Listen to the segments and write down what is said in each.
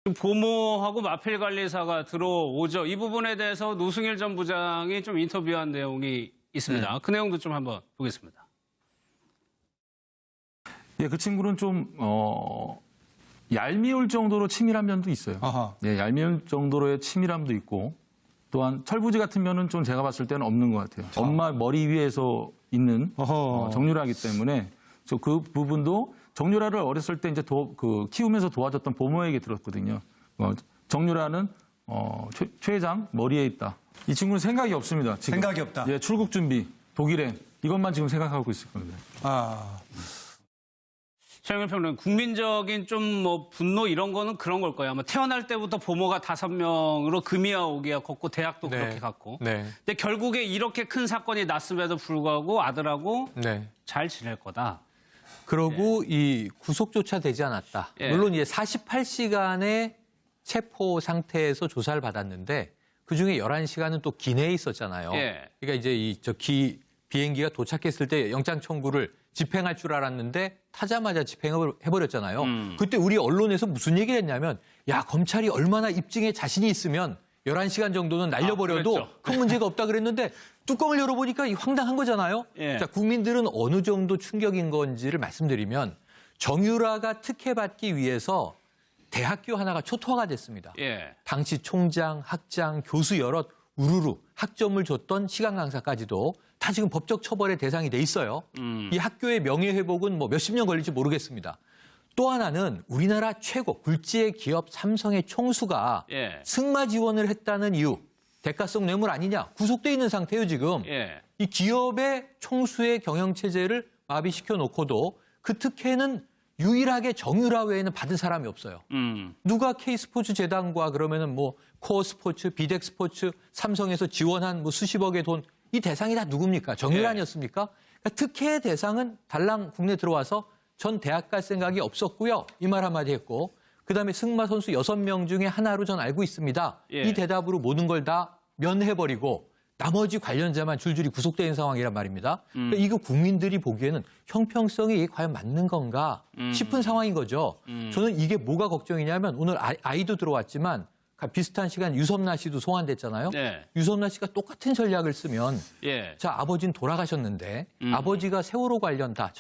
보모하고 마필관리사가 들어오죠. 이 부분에 대해서 노승일 전 부장이 좀 인터뷰한 내용이 있습니다. 그 내용도 좀 한번 보겠습니다. 예, 그 친구는 좀 얄미울 정도로 치밀한 면도 있어요. 아하. 예, 얄미울 정도로의 치밀함도 있고 또한 철부지 같은 면은 좀 제가 봤을 때는 없는 것 같아요. 엄마 머리 위에서 있는 정유라이기 때문에 그 부분도 정유라를 어렸을 때 이제 키우면서 도와줬던 보모에게 들었거든요. 정유라는 최 회장 머리에 있다. 이 친구는 생각이 없습니다. 지금. 생각이 없다. 예, 출국 준비, 독일행 이것만 지금 생각하고 있을 겁니다. 최영일 평론, 국민적인 좀 뭐 분노 이런 거는 그런 걸 거예요. 아마 태어날 때부터 보모가 5명으로 금이와 오기가 컸고 대학도 그렇게 갔고. 근데 결국에 이렇게 큰 사건이 났음에도 불구하고 아들하고 잘 지낼 거다. 그러고 이 구속조차 되지 않았다. 물론 이제 48시간의 체포 상태에서 조사를 받았는데 그중에 11시간은 또 기내에 있었잖아요. 그러니까 이제 비행기가 도착했을 때 영장 청구를 집행할 줄 알았는데 타자마자 집행을 해버렸잖아요. 그때 우리 언론에서 무슨 얘기를 했냐면 야, 검찰이 얼마나 입증에 자신이 있으면 11시간 정도는 날려버려도 큰 문제가 없다 그랬는데 뚜껑을 열어보니까 황당한 거잖아요. 자, 국민들은 어느 정도 충격인 건지를 말씀드리면 정유라가 특혜받기 위해서 대학교 하나가 초토화가 됐습니다. 당시 총장, 학장, 교수 여럿 우르르 학점을 줬던 시간 강사까지도 다 지금 법적 처벌의 대상이 돼 있어요. 이 학교의 명예회복은 뭐 몇십 년 걸릴지 모르겠습니다. 또 하나는 우리나라 최고 굴지의 기업 삼성의 총수가 승마 지원을 했다는 이유, 대가성 뇌물 아니냐, 구속돼 있는 상태예요 지금. 이 기업의 총수의 경영체제를 마비시켜 놓고도 그 특혜는 유일하게 정유라 외에는 받은 사람이 없어요. 누가 K스포츠 재단과 그러면은 뭐 코어스포츠, 비덱스포츠, 삼성에서 지원한 뭐 수십억의 돈, 이 대상이 다 누굽니까? 정유라 아니었습니까? 그러니까 특혜의 대상은 달랑 국내 들어와서 전 대학 갈 생각이 없었고요. 이 말 한마디 했고, 그다음에 승마 선수 6명 중에 하나로 전 알고 있습니다. 이 대답으로 모든 걸 다 면해버리고 나머지 관련자만 줄줄이 구속된 상황이란 말입니다. 그러니까 이거 국민들이 보기에는 형평성이 과연 맞는 건가 싶은 상황인 거죠. 저는 이게 뭐가 걱정이냐면 오늘 아이도 들어왔지만 비슷한 시간 유섬나 씨도 소환됐잖아요. 유섬나 씨가 똑같은 전략을 쓰면 자, 아버지는 돌아가셨는데 아버지가 세월호 관련 다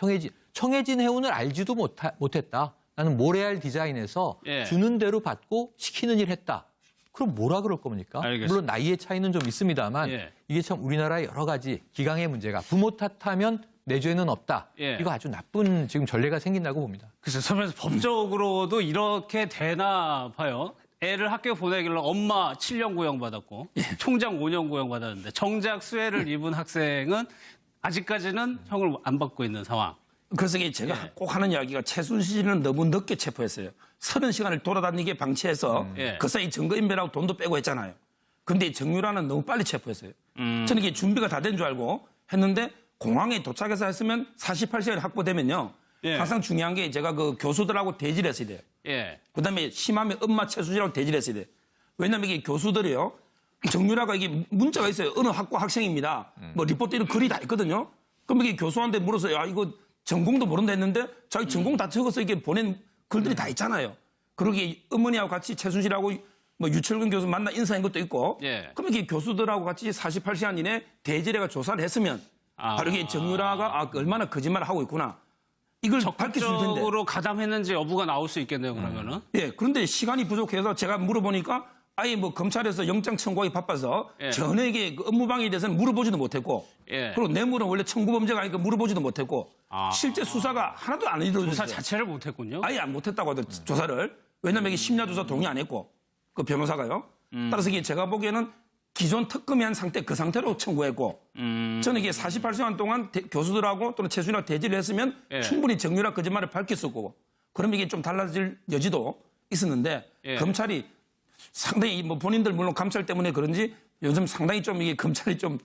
청해진 해운을 알지도 못했다. 나는 모래알 디자인에서 주는 대로 받고 시키는 일 했다. 그럼 뭐라 그럴 겁니까? 물론 나이의 차이는 좀 있습니다만 이게 참 우리나라의 여러 가지 기강의 문제가 부모 탓하면 내 죄는 없다. 이거 아주 나쁜 지금 전례가 생긴다고 봅니다. 글쎄요, 선배님 법적으로도 이렇게 되나 봐요. 애를 학교 보내길래 엄마 7년 구형받았고 총장 5년 구형받았는데 정작 수혜를 입은 학생은 아직까지는 형을 안 받고 있는 상황. 그래서 제가 꼭 하는 이야기가 최순실은 너무 늦게 체포했어요. 30시간을 돌아다니게 방치해서 그 사이 증거인멸하고 돈도 빼고 했잖아요. 근데 정유라는 너무 빨리 체포했어요. 저는 이게 준비가 다 된 줄 알고 했는데 공항에 도착해서 했으면 48시간이 확보되면요. 항상 중요한 게 제가 그 교수들하고 대지를 했어야 돼요. 그다음에 심하면 엄마 최순실하고 대지를 했어야 돼요. 왜냐면 이게 교수들이요. 정유라가 이게 문자가 있어요. 어느 학과 학생입니다. 뭐 리포트 이런 글이 다 있거든요. 그럼 이게 교수한테 물어서 야 이거 전공도 모른다 했는데 자기 전공 다 적어서 이게 보낸 글들이 다 있잖아요. 그러기 어머니하고 같이 최순실하고 뭐 유철근 교수 만나 인사한 것도 있고. 그럼 이게 교수들하고 같이 48시간 이내 대지례가 조사를 했으면 바로 이게 정유라가 얼마나 거짓말을 하고 있구나. 이걸 밝힐 수 있을 텐데. 적극적으로 가담했는지 여부가 나올 수 있겠네요, 그러면은. 그런데 시간이 부족해서 제가 물어보니까 아예 뭐 검찰에서 영장 청구하기 바빠서 전에게 그 업무방해에 대해서는 물어보지도 못했고 그리고 뇌물은 원래 청구범죄가 아니니까 물어보지도 못했고 실제 수사가 하나도 안 이루어졌어요. 조사 자체를 못했군요. 아예 안 못했다고 하더 조사를. 왜냐면 이게 심야 조사 동의 안 했고 그 변호사가요. 따라서 이게 제가 보기에는 기존 특검이 한 상태 그 상태로 청구했고 저는 이게 48시간 동안 교수들하고 또는 최순실하고 대지를 했으면 충분히 정유라 거짓말을 밝힐 수 있고 그러면 이게 좀 달라질 여지도 있었는데 검찰이 상당히 뭐 본인들 물론 감찰 때문에 그런지 요즘 상당히 좀 이게 검찰이 좀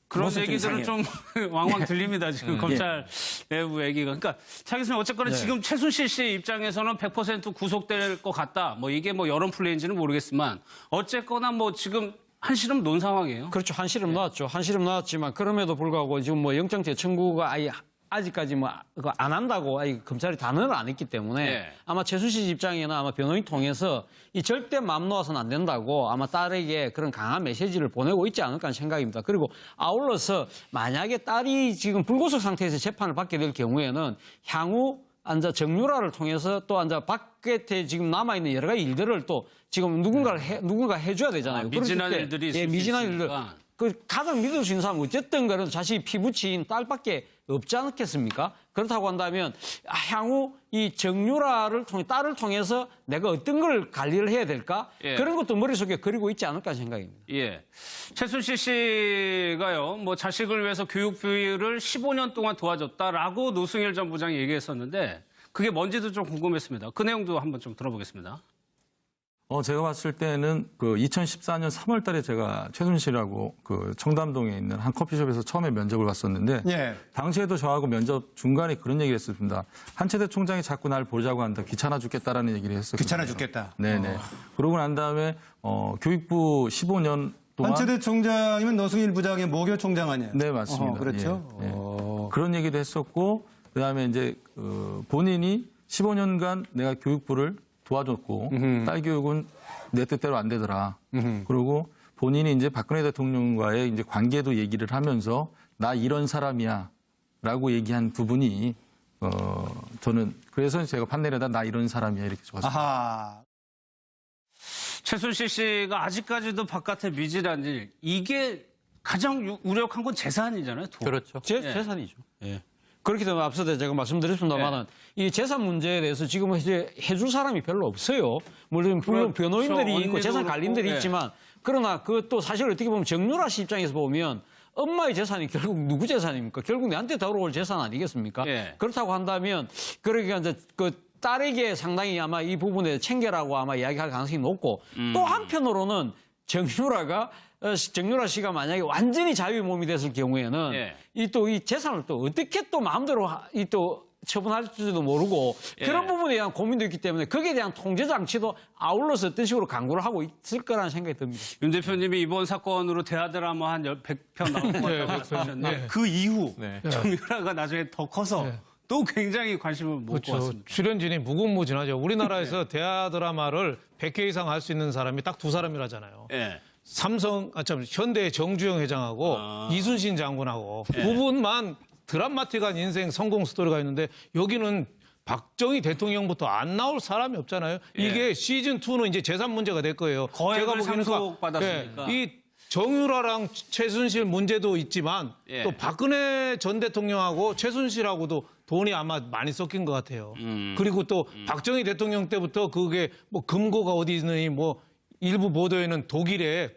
그런 얘기들은 좀 왕왕 들립니다. 지금 검찰 내부 얘기가. 그러니까 차 교수님 어쨌거나 지금 최순실 씨 입장에서는 100% 구속될 것 같다. 뭐 이게 뭐 여론 플레이인지는 모르겠지만 어쨌거나 뭐 지금 한시름 놓은 상황이에요. 그렇죠. 한시름 놓았죠. 한시름 놓았지만 그럼에도 불구하고 지금 뭐 영장재 청구가 아예 아직까지 뭐 안 한다고 검찰이 단언을 안 했기 때문에 아마 최순실 씨 입장에는 아마 변호인 통해서 이 절대 맘 놓아서는 안 된다고 아마 딸에게 그런 강한 메시지를 보내고 있지 않을까 하는 생각입니다. 그리고 아울러서 만약에 딸이 지금 불구속 상태에서 재판을 받게 될 경우에는 향후 정유라를 통해서 또 바깥에 지금 남아있는 여러 가지 일들을 또 지금 누군가 해줘야 되잖아요. 미진한 일들이 있을 수 미진한 일들. 있으니까. 가장 믿을 수 있는 사람은 어쨌든 그래도 자신이 피부치인 딸밖에 없지 않겠습니까? 그렇다고 한다면 향후 이 정유라를 통해 딸을 통해서 내가 어떤 걸 관리를 해야 될까? 그런 것도 머릿속에 그리고 있지 않을까 생각입니다. 예. 최순실 씨가요, 뭐 자식을 위해서 교육비를 15년 동안 도와줬다라고 노승일 전 부장이 얘기했었는데 그게 뭔지도 좀 궁금했습니다. 그 내용도 한번 좀 들어보겠습니다. 제가 봤을 때는 그 2014년 3월 달에 제가 최순실하고 그 청담동에 있는 한 커피숍에서 처음에 면접을 봤었는데 당시에도 저하고 면접 중간에 그런 얘기를 했습니다. 한채대 총장이 자꾸 날 보자고 한다. 귀찮아 죽겠다라는 얘기를 했었거든요. 귀찮아 죽겠다. 네네. 그러고 난 다음에 교육부 15년 동안 한채대 총장이면 노승일 부장의 모교 총장 아니에요? 네, 맞습니다. 그렇죠. 예. 그런 얘기도 했었고 그다음에 이제 본인이 15년간 내가 교육부를 도와줬고 딸 교육은 내 뜻대로 안 되더라. 그리고 본인이 이제 박근혜 대통령과의 이제 관계도 얘기를 하면서 나 이런 사람이야라고 얘기한 부분이 저는 그래서 제가 판넬에다 나 이런 사람이야 이렇게 적었습니다. 아하. 최순실 씨가 아직까지도 바깥에 미진한 일, 이게 가장 우려한 건 재산이잖아요. 돈. 그렇죠. 재산이죠. 예. 그렇기 때문에 앞서도 제가 말씀드렸습니다만은 이 재산 문제에 대해서 지금 이제 해줄 사람이 별로 없어요. 물론 변호인들이 있고 재산 관리인들이 있지만 그러나 그것도 사실 어떻게 보면 정유라 씨 입장에서 보면 엄마의 재산이 결국 누구 재산입니까? 결국 내한테 돌아올 재산 아니겠습니까? 그렇다고 한다면 그러니까 이제 그 딸에게 상당히 아마 이 부분에 챙겨라고 아마 이야기할 가능성이 높고 또 한편으로는 정유라 씨가 만약에 완전히 자유의 몸이 됐을 경우에는 이 재산을 또 어떻게 또 마음대로 처분할지도 모르고 그런 부분에 대한 고민도 있기 때문에 거기에 대한 통제 장치도 아울러서 어떤 식으로 강구를 하고 있을 거라는 생각이 듭니다. 윤 대표님이 이번 사건으로 대하드라마 한 100편 나온 것 같다고 말씀하셨는데 그 이후 정유라가 나중에 더 커서 또 굉장히 관심을 모을 것 같습니다. 출연진이 무궁무진하죠. 우리나라에서 대하 드라마를 100회 이상 할 수 있는 사람이 딱 두 사람이라잖아요. 현대의 정주영 회장하고 이순신 장군하고 두 분만 드라마틱한 인생 성공 스토리가 있는데 여기는 박정희 대통령부터 안 나올 사람이 없잖아요. 이게 시즌2는 이제 재산 문제가 될 거예요. 거액을 상속받았으니까. 이 정유라랑 최순실 문제도 있지만 또 박근혜 전 대통령하고 최순실하고도 돈이 아마 많이 섞인 것 같아요. 그리고 또 박정희 대통령 때부터 그게 뭐 금고가 어디 있느니 뭐 일부 보도에는 독일에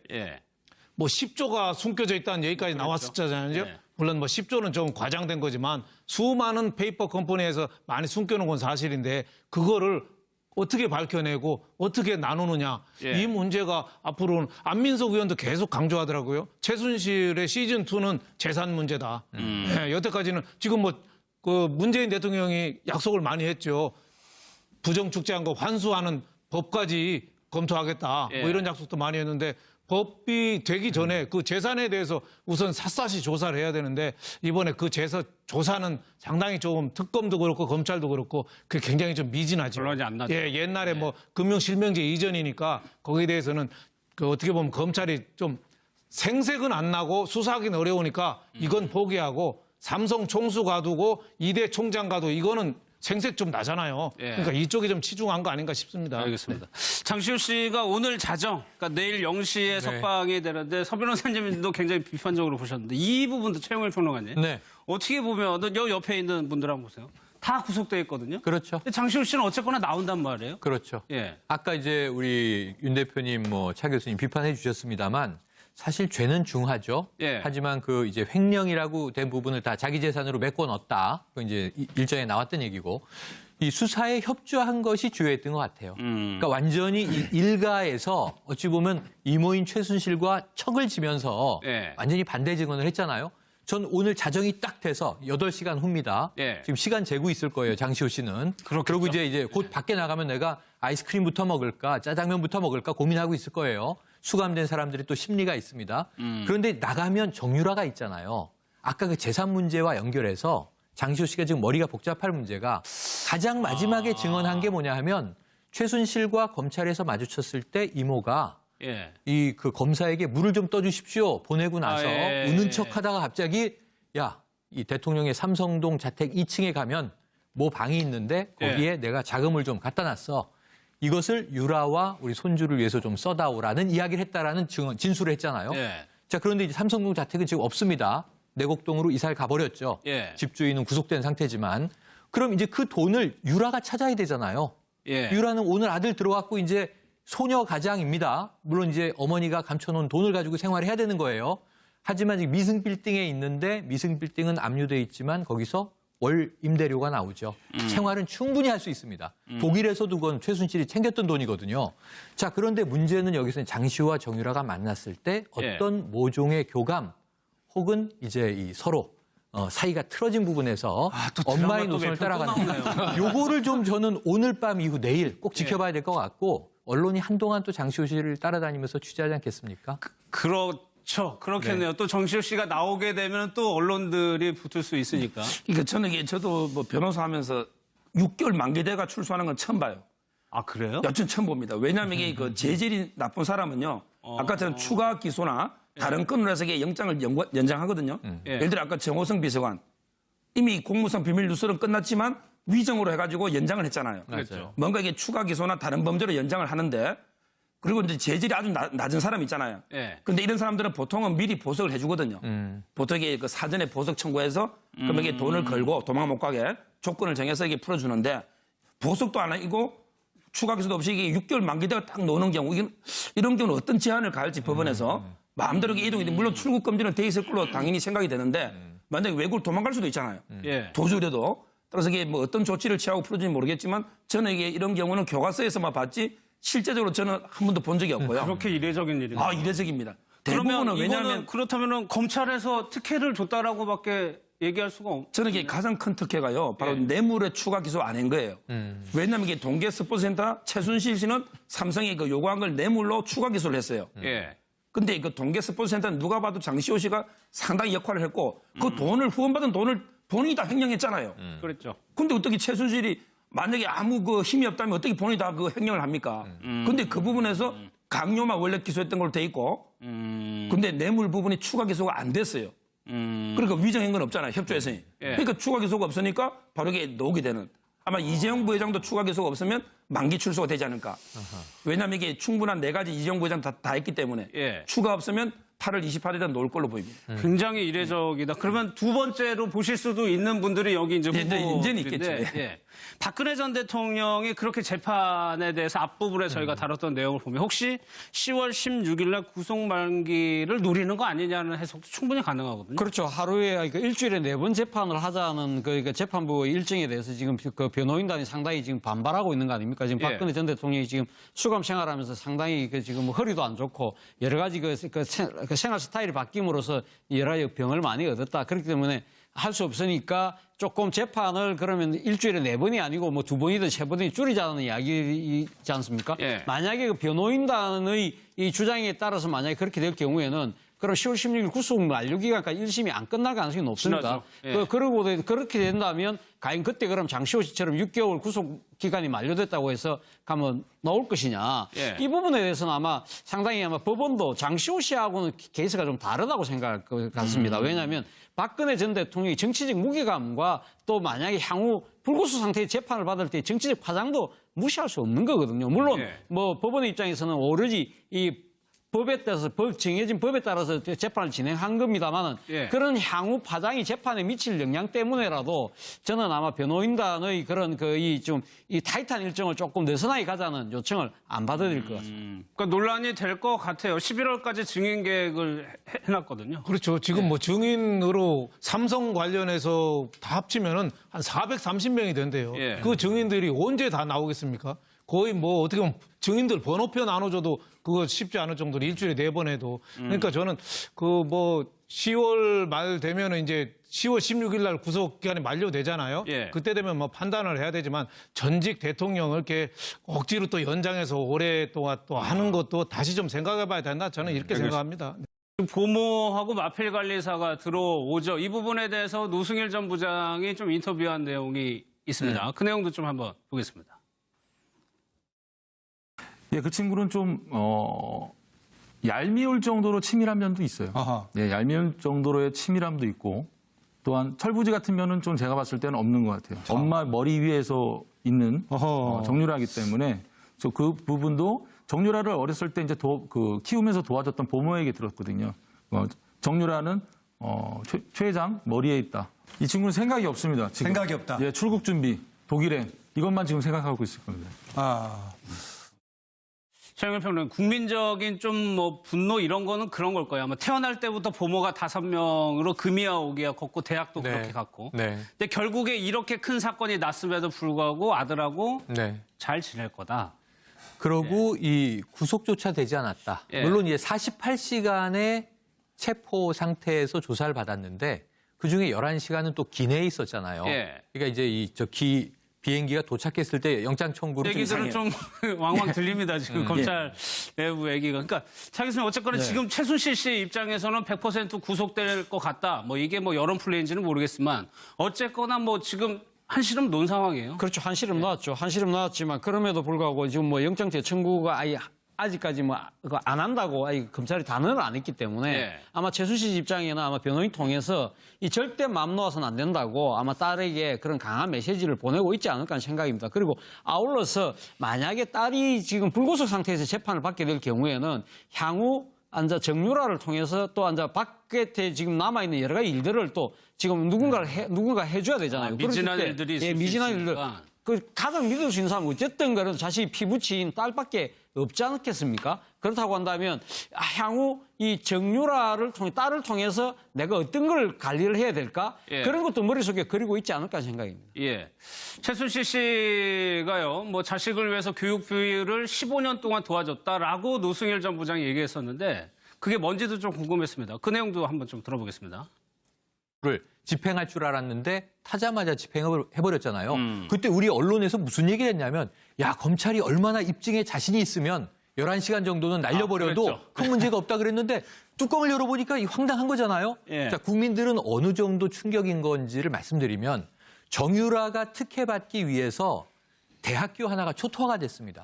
뭐 10조가 숨겨져 있다는 얘기까지 나왔었잖아요. 물론 뭐 10조는 좀 과장된 거지만 수많은 페이퍼 컴퍼니에서 많이 숨겨놓은 건 사실인데 그거를 어떻게 밝혀내고 어떻게 나누느냐. 이 문제가 앞으로는 안민석 의원도 계속 강조하더라고요. 최순실의 시즌2는 재산 문제다. 여태까지는 지금 그 문재인 대통령이 약속을 많이 했죠. 부정축제한 거 환수하는 법까지 검토하겠다. 뭐 이런 약속도 많이 했는데 법이 되기 전에 그 재산에 대해서 우선 샅샅이 조사를 해야 되는데 이번에 그 조사는 상당히 조금 특검도 그렇고 검찰도 그렇고 그게 굉장히 좀 미진하죠. 물론이 안 나죠. 옛날에 뭐 금융실명제 이전이니까 거기에 대해서는 그 어떻게 보면 검찰이 좀 생색은 안 나고 수사하기는 어려우니까 이건 포기하고 삼성 총수 가두고 이대 총장 가도 이거는 생색 좀 나잖아요. 그러니까 이쪽이 좀 치중한 거 아닌가 싶습니다. 알겠습니다. 장시호 씨가 오늘 자정, 그러니까 내일 0시에 석방이 되는데 서 변호사님도 굉장히 비판적으로 보셨는데 이 부분도 최영일 평론가님. 어떻게 보면 여 옆에 있는 분들 한번 보세요. 다 구속돼 있거든요. 그렇죠. 근데 장시호 씨는 어쨌거나 나온단 말이에요. 그렇죠. 아까 이제 우리 윤 대표님 차 교수님 비판해 주셨습니다만 사실 죄는 중하죠. 하지만 그 이제 횡령이라고 된 부분을 다 자기 재산으로 메꿔 넣었다. 그 이제 일정에 나왔던 얘기고 이 수사에 협조한 것이 주요했던 것 같아요. 그러니까 완전히 이 일가에서 어찌 보면 이모인 최순실과 척을 지면서 완전히 반대 증언을 했잖아요. 전 오늘 자정이 딱 돼서 8시간 후입니다. 지금 시간 재고 있을 거예요, 장시호 씨는. 그리고 이제 곧 밖에 나가면 내가 아이스크림부터 먹을까, 짜장면부터 먹을까 고민하고 있을 거예요. 수감된 사람들이 또 심리가 있습니다. 그런데 나가면 정유라가 있잖아요. 아까 그 재산 문제와 연결해서 장시호 씨가 지금 머리가 복잡할 문제가 가장 마지막에 증언한 게 뭐냐 하면 최순실과 검찰에서 마주쳤을 때 이모가 이 그 검사에게 물을 좀 떠주십시오 보내고 나서 우는 척하다가 갑자기 야, 이 대통령의 삼성동 자택 2층에 가면 뭐 방이 있는데 거기에 내가 자금을 좀 갖다 놨어. 이것을 유라와 우리 손주를 위해서 좀 써다오라는 이야기를 했다라는 진술을 했잖아요. 자, 그런데 이제 삼성동 자택은 지금 없습니다. 내곡동으로 이사를 가버렸죠. 집주인은 구속된 상태지만. 그럼 이제 그 돈을 유라가 찾아야 되잖아요. 유라는 오늘 아들 들어왔고 이제 소녀 가장입니다. 물론 이제 어머니가 감춰놓은 돈을 가지고 생활해야 되는 거예요. 하지만 지금 미승 빌딩에 있는데 미승 빌딩은 압류돼 있지만 거기서 월 임대료가 나오죠. 생활은 충분히 할 수 있습니다. 독일에서도 그건 최순실이 챙겼던 돈이거든요. 자, 그런데 문제는 여기서 장시호와 정유라가 만났을 때 어떤 모종의 교감 혹은 이제 이 서로 사이가 틀어진 부분에서 엄마의 노선을 따라가는 요거를 좀 저는 오늘 밤 이후 내일 꼭 지켜봐야 될 것 같고 언론이 한동안 또 장시호 씨를 따라다니면서 취재하지 않겠습니까? 그렇죠. 그렇겠네요. 또 정시호 씨가 나오게 되면 또 언론들이 붙을 수 있으니까. 그러니까 저는 이게 저도 뭐 변호사 하면서 6개월 만기대가 출소하는 건 처음 봐요. 아, 그래요? 여튼 처음 봅니다. 왜냐하면 이게 그 재질이 나쁜 사람은요. 아까처럼 추가 기소나 다른 건으로 해서 이게 영장을 연장하거든요. 예를 들어 아까 정호성 비서관 이미 공무상 비밀 누설은 끝났지만 위정으로 해가지고 연장을 했잖아요. 그렇죠. 뭔가 이게 추가 기소나 다른 범죄로 연장을 하는데 그리고 이제 재질이 아주 낮은 사람 있잖아요. 근데 이런 사람들은 보통은 미리 보석을 해주거든요. 보통 이게 그 사전에 보석 청구해서 그러면 이게 돈을 걸고 도망 못 가게 조건을 정해서 이게 풀어주는데 보석도 안 하고 추가 기소도 없이 이게 6개월 만기대가 딱 노는 경우 이런 경우는 어떤 제한을 가할지 법원에서 마음대로 이동이 물론 출국 금지는 돼 있을 걸로 당연히 생각이 되는데 만약에 외국을 도망갈 수도 있잖아요. 도주라도 따라서 이게 뭐 어떤 조치를 취하고 풀어지는지 모르겠지만 저는 이게 이런 경우는 교과서에서만 봤지 실제적으로 저는 한 번도 본 적이 없고요. 그렇게 이례적인 일이네요. 아, 이례적입니다. 그러면 대부분은 왜냐하면 그렇다면 검찰에서 특혜를 줬다라고밖에 얘기할 수가 없. 저는 이게 가장 큰 특혜가요. 바로 뇌물의 추가 기소 안 한 거예요. 왜냐하면 이게 동계 스포츠센터 최순실 씨는 삼성이 그 요구한 걸 뇌물로 추가 기소를 했어요. 근데 그 동계 스포츠센터는 누가 봐도 장시호 씨가 상당히 역할을 했고 그 돈을 후원받은 돈을 본인이 다 횡령했잖아요. 그렇죠. 근데 어떻게 최순실이 만약에 아무 그 힘이 없다면 어떻게 본인이 다 그 횡령을 합니까? 근데 그 부분에서 강요만 원래 기소했던 걸로 돼 있고 근데 뇌물 부분이 추가 기소가 안 됐어요. 그러니까 위정한 건 없잖아요. 협조해서니. 그러니까 추가 기소가 없으니까 바로 이게 녹이 되는. 아마 이재용 부회장도 추가 기소가 없으면 만기 출소가 되지 않을까. 왜냐하면 이게 충분한 4가지 이재용 부회장 다 했기 때문에 추가 없으면 8월 28일에 놓을 걸로 보입니다. 굉장히 이례적이다. 그러면 두 번째로 보실 수도 있는 분들이 여기 이제 인제는 있겠죠. 박근혜 전 대통령이 그렇게 재판에 대해서 앞부분에 저희가 다뤘던 내용을 보면 혹시 10월 16일 날 구속 만기를 노리는 거 아니냐는 해석도 충분히 가능하거든요. 그렇죠. 하루에 그러니까 일주일에 4번 재판을 하자는 그 재판부 일정에 대해서 지금 그 변호인단이 상당히 지금 반발하고 있는 거 아닙니까? 지금 박근혜 전 대통령이 지금 수감 생활하면서 상당히 그 지금 허리도 안 좋고 여러 가지 그 생활 스타일이 바뀜으로써 여러 가지 병을 많이 얻었다. 그렇기 때문에 할 수 없으니까 조금 재판을 그러면 일주일에 4번이 아니고 뭐 2번이든 3번이든 줄이자는 이야기이지 않습니까? 만약에 그 변호인단의 이 주장에 따라서 만약에 그렇게 될 경우에는 그럼 10월 16일 구속 만료 기간까지 1심이 안 끝날 가능성이 높습니다. 그러고 그렇게 된다면 과연 그때 그럼 장시호 씨처럼 6개월 구속 기간이 만료됐다고 해서 가면 나올 것이냐. 이 부분에 대해서는 아마 상당히 아마 법원도 장시호 씨하고는 케이스가 좀 다르다고 생각할 것 같습니다. 왜냐하면 박근혜 전 대통령이 정치적 무게감과 또 만약에 향후 불구속 상태의 재판을 받을 때 정치적 파장도 무시할 수 없는 거거든요. 물론 뭐 법원의 입장에서는 오로지 이 법에 따라서 정해진 법에 따라서 재판을 진행한 겁니다만은 그런 향후 파장이 재판에 미칠 영향 때문에라도 저는 아마 변호인단의 그런 이 타이트한 일정을 조금 느슨하게 가자는 요청을 안 받아들일 것 같습니다. 그러니까 논란이 될 것 같아요. 11월까지 증인 계획을 해놨거든요. 그렇죠. 지금 뭐 증인으로 삼성 관련해서 다 합치면은 한 430명이 된대요. 그 증인들이 언제 다 나오겠습니까? 거의 뭐 어떻게 보면 증인들 번호표 나눠줘도 그거 쉽지 않을 정도로 일주일에 4번 해도. 그러니까 저는 그 뭐 10월 말 되면은 이제 10월 16일 날 구속 기간이 만료되잖아요. 그때 되면 뭐 판단을 해야 되지만 전직 대통령을 이렇게 억지로 또 연장해서 오랫동안 또 하는 것도 다시 좀 생각해 봐야 된다. 저는 이렇게 생각합니다. 보모하고 마필관리사가 들어오죠. 이 부분에 대해서 노승일 전 부장이 좀 인터뷰한 내용이 있습니다. 그 내용도 좀 한번 보겠습니다. 예, 그 친구는 좀 얄미울 정도로 치밀한 면도 있어요. 예, 얄미울 정도로의 치밀함도 있고 또한 철부지 같은 면은 좀 제가 봤을 때는 없는 것 같아요. 엄마 머리 위에서 있는 정유라이기 때문에 그 부분도 정유라를 어렸을 때 이제 키우면서 도와줬던 보모에게 들었거든요. 정유라는 최 회장 머리에 있다. 이 친구는 생각이 없습니다. 지금. 생각이 없다. 예, 출국 준비, 독일행 이것만 지금 생각하고 있을 겁니다. 최영일 평론가, 국민적인 좀 뭐 분노 이런 거는 그런 걸 거예요. 아마 태어날 때부터 보모가 5명으로 금이야 오기야 컸고 대학도 그렇게 갔고. 근데 결국에 이렇게 큰 사건이 났음에도 불구하고 아들하고 잘 지낼 거다. 그러고 이 구속조차 되지 않았다. 물론 이제 48시간의 체포 상태에서 조사를 받았는데 그중에 11시간은 또 기내에 있었잖아요. 그러니까 이제 비행기가 도착했을 때 영장 청구를 얘기들은 좀 왕왕 들립니다. 지금 검찰 내부 얘기가. 그러니까 차 교수님 어쨌거나 지금 최순실 씨 입장에서는 100% 구속될 것 같다. 뭐 이게 뭐 여론 플레이인지는 모르겠지만 어쨌거나 뭐 지금 한시름 놓은 상황이에요. 그렇죠. 한시름 나왔죠. 한시름 나왔지만 그럼에도 불구하고 지금 뭐 영장 재청구가 아직까지 뭐 안 한다고 검찰이 단언을 안 했기 때문에 아마 최순실 입장에는 아마 변호인 통해서 이 절대 마음 놓아서는 안 된다고 아마 딸에게 그런 강한 메시지를 보내고 있지 않을까 하는 생각입니다. 그리고 아울러서 만약에 딸이 지금 불구속 상태에서 재판을 받게 될 경우에는 향후 정유라를 통해서 또 바깥에 지금 남아있는 여러 가지 일들을 또 지금 누군가 해줘야 되잖아요. 미진한 일들이 있을 수 미진한 일들. 있으니까. 가장 믿을 수 있는 사람은 어쨌든 그래도 자신이 피부치인 딸밖에 없지 않겠습니까? 그렇다고 한다면 향후 이 정유라를 통해 딸을 통해서 내가 어떤 걸 관리를 해야 될까? 그런 것도 머릿속에 그리고 있지 않을까 생각입니다. 최순실 씨가요, 뭐 자식을 위해서 교육비를 15년 동안 도와줬다라고 노승일 전 부장이 얘기했었는데 그게 뭔지도 좀 궁금했습니다. 그 내용도 한번 좀 들어보겠습니다. 를 집행할 줄 알았는데 타자마자 집행을 해버렸잖아요. 그때 우리 언론에서 무슨 얘기를 했냐면 야 검찰이 얼마나 입증에 자신이 있으면 11시간 정도는 날려버려도 큰 문제가 없다 그랬는데 뚜껑을 열어보니까 황당한 거잖아요. 자, 국민들은 어느 정도 충격인 건지를 말씀드리면 정유라가 특혜받기 위해서 대학교 하나가 초토화가 됐습니다.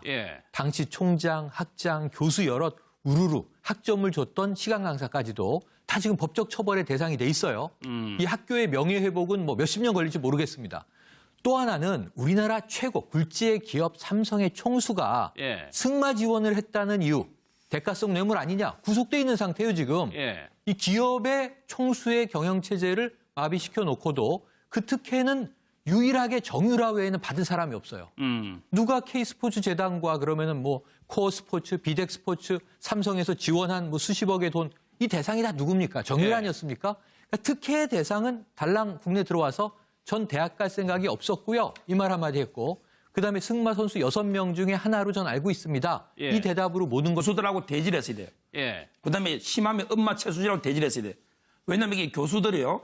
당시 총장, 학장, 교수 여럿 우르르 학점을 줬던 시간 강사까지도 다 지금 법적 처벌의 대상이 돼 있어요. 이 학교의 명예회복은 뭐 몇십 년 걸릴지 모르겠습니다. 또 하나는 우리나라 최고 굴지의 기업 삼성의 총수가 승마 지원을 했다는 이유, 대가성 뇌물 아니냐, 구속돼 있는 상태예요 지금. 이 기업의 총수의 경영체제를 마비시켜 놓고도 그 특혜는 유일하게 정유라 외에는 받은 사람이 없어요. 누가 K스포츠 재단과 그러면은 뭐 코어스포츠, 비덱스포츠, 삼성에서 지원한 뭐 수십억의 돈, 이 대상이 다 누굽니까? 정유라 아니었습니까? 그러니까 특혜의 대상은 달랑 국내 들어와서 전 대학 갈 생각이 없었고요. 이 말 한마디 했고 그다음에 승마 선수 6명 중에 하나로 전 알고 있습니다. 이 대답으로 모든 것 교수들하고 대지를 했어야 돼요. 그다음에 심하면 엄마 최순실하고 대지를 했어야 돼요. 왜냐하면 이게 교수들이요.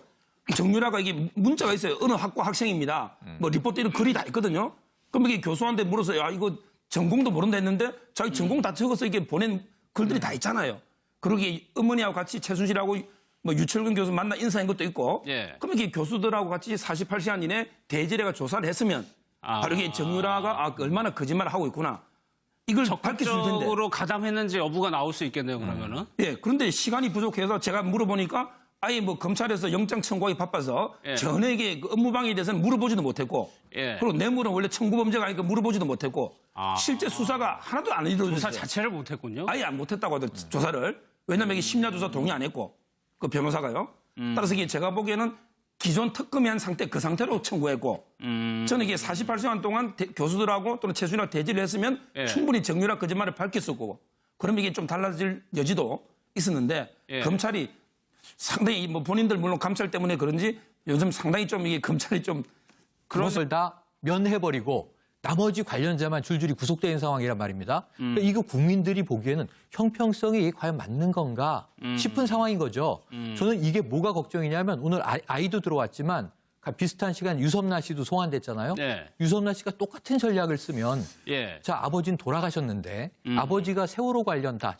정유라가 이게 문자가 있어요. 어느 학과 학생입니다. 뭐 리포트 이런 글이 다 있거든요. 그럼 이게 교수한테 물어서 야 이거 전공도 모른다 했는데 자기 전공 다 적어서 이게 보낸 글들이 다 있잖아요. 그리고 어머니하고 같이 최순실하고 뭐 유철근 교수 만나 인사한 것도 있고. 그럼 이게 교수들하고 같이 48시간 이내 대지례가 조사를 했으면 바로 이게 정유라가 얼마나 거짓말을 하고 있구나. 이걸 밝힐 수 있을 텐데. 적극적으로 가담했는지 여부가 나올 수 있겠네요. 그러면은. 그런데 시간이 부족해서 제가 물어보니까 아예 뭐 검찰에서 영장 청구하기 바빠서 전에게 그 업무방해에 대해서는 물어보지도 못했고 그리고 뇌물은 원래 청구범죄가 아니니까 물어보지도 못했고 실제 수사가 하나도 안 이루어졌어요. 조사 자체를 못했군요. 아예 못했다고 하더 조사를. 왜냐하면 이게 심야 조사 동의 안 했고 그 변호사가요. 따라서 이게 제가 보기에는 기존 특검이 한 상태 그 상태로 청구했고 저는 이게 48시간 동안 교수들하고 또는 최순실하고 대지를 했으면 충분히 정유라 거짓말을 밝힐 수 있고 그러면 이게 좀 달라질 여지도 있었는데 검찰이 상당히 뭐 본인들 물론 감찰 때문에 그런지 요즘 상당히 좀 이게 검찰이 좀 그것을 다 면해버리고 나머지 관련자만 줄줄이 구속된 상황이란 말입니다. 그러니까 이거 국민들이 보기에는 형평성이 이게 과연 맞는 건가 싶은 상황인 거죠. 저는 이게 뭐가 걱정이냐면 오늘 아이도 들어왔지만 비슷한 시간 유섬나 씨도 소환됐잖아요. 유섬나 씨가 똑같은 전략을 쓰면 자 아버지는 돌아가셨는데 아버지가 세월호 관련 다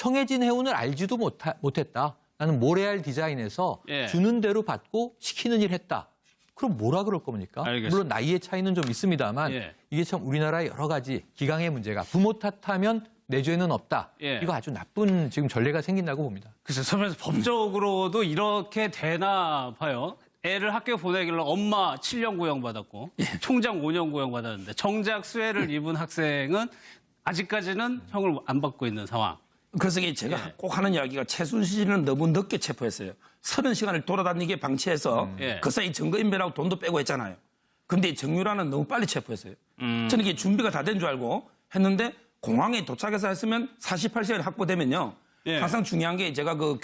청해진 해운을 알지도 못했다. 나는 모래알 디자인에서 예. 주는 대로 받고 시키는 일 했다. 그럼 뭐라 그럴 겁니까? 알겠습니다. 물론 나이의 차이는 좀 있습니다만 예. 이게 참 우리나라의 여러 가지 기강의 문제가 부모 탓하면 내 죄는 없다. 예. 이거 아주 나쁜 지금 전례가 생긴다고 봅니다. 글쎄, 선배님 법적으로도 이렇게 되나 봐요. 애를 학교 보내길래 엄마 7년 구형받았고 총장 5년 구형받았는데 정작 수혜를 입은 학생은 아직까지는 형을 안 받고 있는 상황. 그래서 이게 제가 꼭 하는 이야기가 최순실은 너무 늦게 체포했어요. 30시간을 돌아다니게 방치해서 그 사이 증거인멸하고 돈도 빼고 했잖아요. 근데 정유라는 너무 빨리 체포했어요. 저는 이게 준비가 다 된 줄 알고 했는데 공항에 도착해서 했으면 48시간이 확보되면요. 항상 중요한 게 제가 그